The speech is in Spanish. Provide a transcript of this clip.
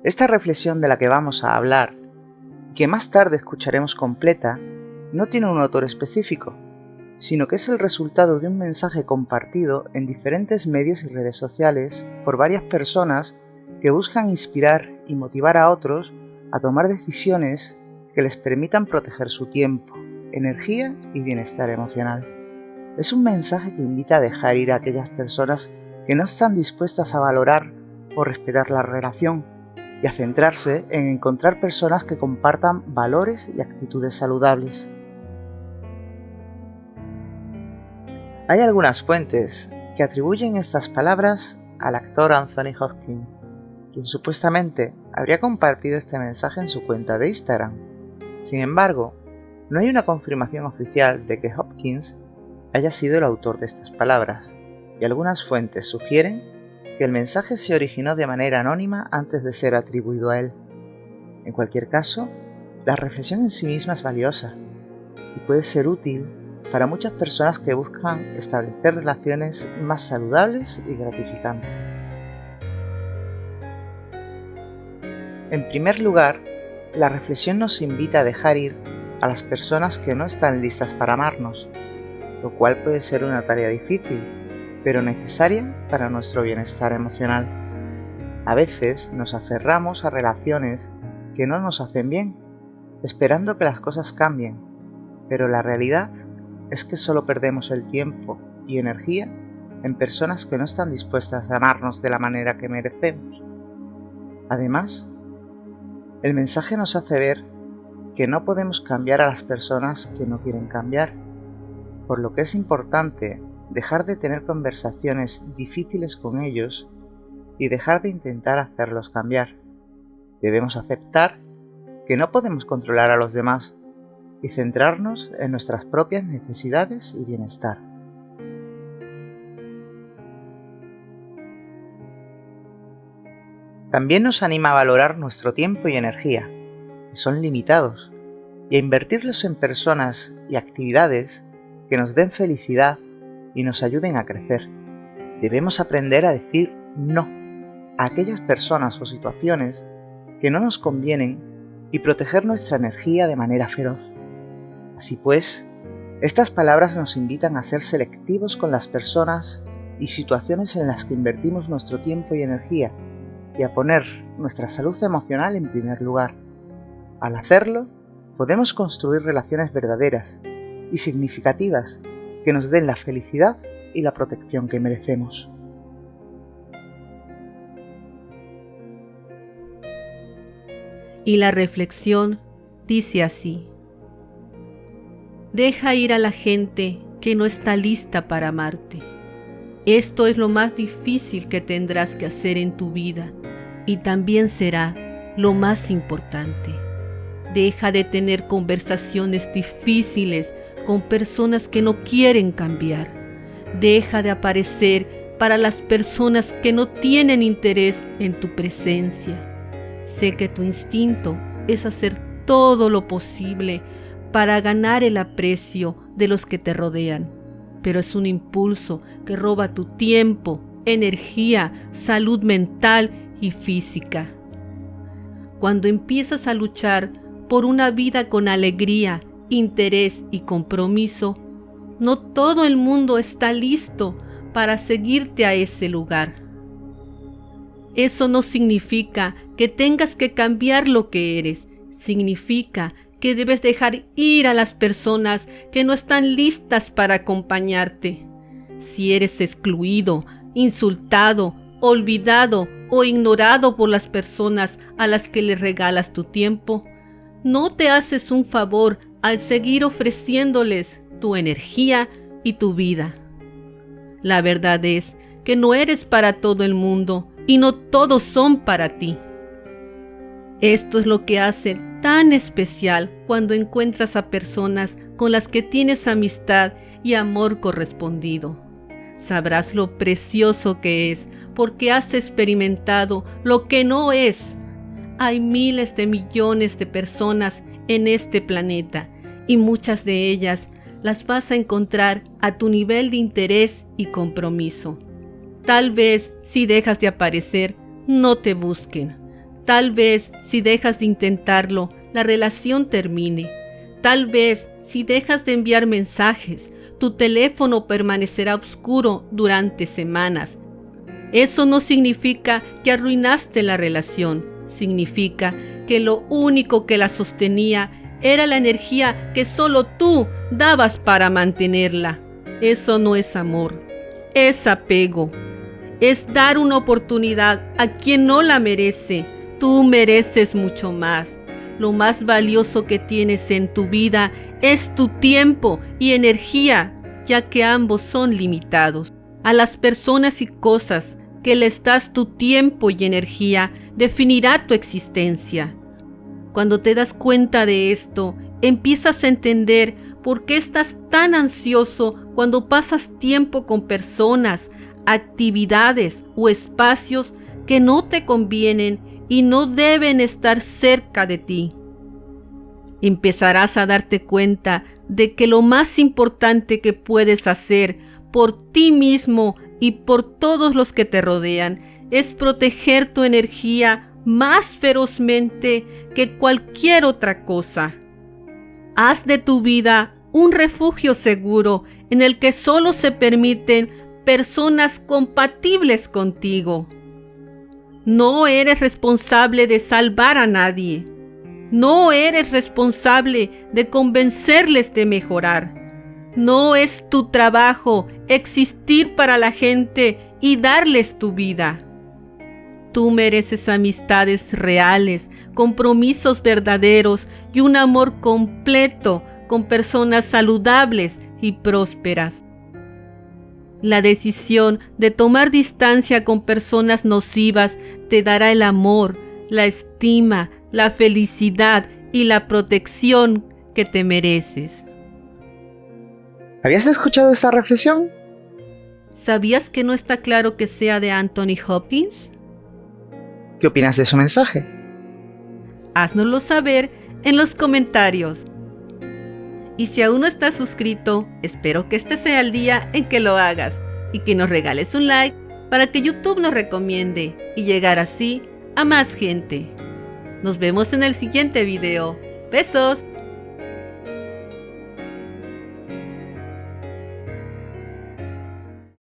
Esta reflexión de la que vamos a hablar, que más tarde escucharemos completa, no tiene un autor específico, sino que es el resultado de un mensaje compartido en diferentes medios y redes sociales por varias personas que buscan inspirar y motivar a otros a tomar decisiones que les permitan proteger su tiempo, energía y bienestar emocional. Es un mensaje que invita a dejar ir a aquellas personas que no están dispuestas a valorar o respetar la relación y a centrarse en encontrar personas que compartan valores y actitudes saludables. Hay algunas fuentes que atribuyen estas palabras al actor Anthony Hopkins, quien supuestamente habría compartido este mensaje en su cuenta de Instagram. Sin embargo, no hay una confirmación oficial de que Hopkins haya sido el autor de estas palabras, y algunas fuentes sugieren que el mensaje se originó de manera anónima antes de ser atribuido a él. En cualquier caso, la reflexión en sí misma es valiosa y puede ser útil para muchas personas que buscan establecer relaciones más saludables y gratificantes. En primer lugar, la reflexión nos invita a dejar ir a las personas que no están listas para amarnos, lo cual puede ser una tarea difícil, pero necesaria para nuestro bienestar emocional. A veces nos aferramos a relaciones que no nos hacen bien, esperando que las cosas cambien, pero la realidad es que solo perdemos el tiempo y energía en personas que no están dispuestas a amarnos de la manera que merecemos. Además, el mensaje nos hace ver que no podemos cambiar a las personas que no quieren cambiar, por lo que es importante dejar de tener conversaciones difíciles con ellos y dejar de intentar hacerlos cambiar. Debemos aceptar que no podemos controlar a los demás y centrarnos en nuestras propias necesidades y bienestar. También nos anima a valorar nuestro tiempo y energía, que son limitados, y a invertirlos en personas y actividades que nos den felicidad y nos ayuden a crecer. Debemos aprender a decir no a aquellas personas o situaciones que no nos convienen y proteger nuestra energía de manera feroz. Así pues, estas palabras nos invitan a ser selectivos con las personas y situaciones en las que invertimos nuestro tiempo y energía y a poner nuestra salud emocional en primer lugar. Al hacerlo, podemos construir relaciones verdaderas y significativas que nos den la felicidad y la protección que merecemos. Y la reflexión dice así: deja ir a la gente que no está lista para amarte. Esto es lo más difícil que tendrás que hacer en tu vida y también será lo más importante. Deja de tener conversaciones difíciles con personas que no quieren cambiar. Deja de aparecer para las personas que no tienen interés en tu presencia. Sé que tu instinto es hacer todo lo posible para ganar el aprecio de los que te rodean, pero es un impulso que roba tu tiempo, energía, salud mental y física. Cuando empiezas a luchar por una vida con alegría, interés y compromiso, no todo el mundo está listo para seguirte a ese lugar. Eso no significa que tengas que cambiar lo que eres, significa que debes dejar ir a las personas que no están listas para acompañarte. Si eres excluido, insultado, olvidado o ignorado por las personas a las que le regalas tu tiempo, no te haces un favor al seguir ofreciéndoles tu energía y tu vida. La verdad es que no eres para todo el mundo y no todos son para ti. Esto es lo que hace tan especial cuando encuentras a personas con las que tienes amistad y amor correspondido. Sabrás lo precioso que es porque has experimentado lo que no es. Hay miles de millones de personas en este planeta y muchas de ellas las vas a encontrar a tu nivel de interés y compromiso. Tal vez si dejas de aparecer, no te busquen. Tal vez si dejas de intentarlo, la relación termine. Tal vez si dejas de enviar mensajes, tu teléfono permanecerá oscuro durante semanas. Eso no significa que arruinaste la relación, significa que lo único que la sostenía era la energía que solo tú dabas para mantenerla. Eso no es amor, es apego. Es dar una oportunidad a quien no la merece. Tú mereces mucho más. Lo más valioso que tienes en tu vida es tu tiempo y energía, ya que ambos son limitados. A las personas y cosas que les das tu tiempo y energía definirá tu existencia. Cuando te das cuenta de esto, empiezas a entender por qué estás tan ansioso cuando pasas tiempo con personas, actividades o espacios que no te convienen y no deben estar cerca de ti. Empezarás a darte cuenta de que lo más importante que puedes hacer por ti mismo y por todos los que te rodean es proteger tu energía más ferozmente que cualquier otra cosa. Haz de tu vida un refugio seguro en el que solo se permiten personas compatibles contigo. No eres responsable de salvar a nadie. No eres responsable de convencerles de mejorar. No es tu trabajo existir para la gente y darles tu vida. Tú mereces amistades reales, compromisos verdaderos y un amor completo con personas saludables y prósperas. La decisión de tomar distancia con personas nocivas te dará el amor, la estima, la felicidad y la protección que te mereces. ¿Habías escuchado esta reflexión? ¿Sabías que no está claro que sea de Anthony Hopkins? ¿Qué opinas de su mensaje? Háznoslo saber en los comentarios. Y si aún no estás suscrito, espero que este sea el día en que lo hagas y que nos regales un like para que YouTube nos recomiende y llegar así a más gente. Nos vemos en el siguiente video. ¡Besos!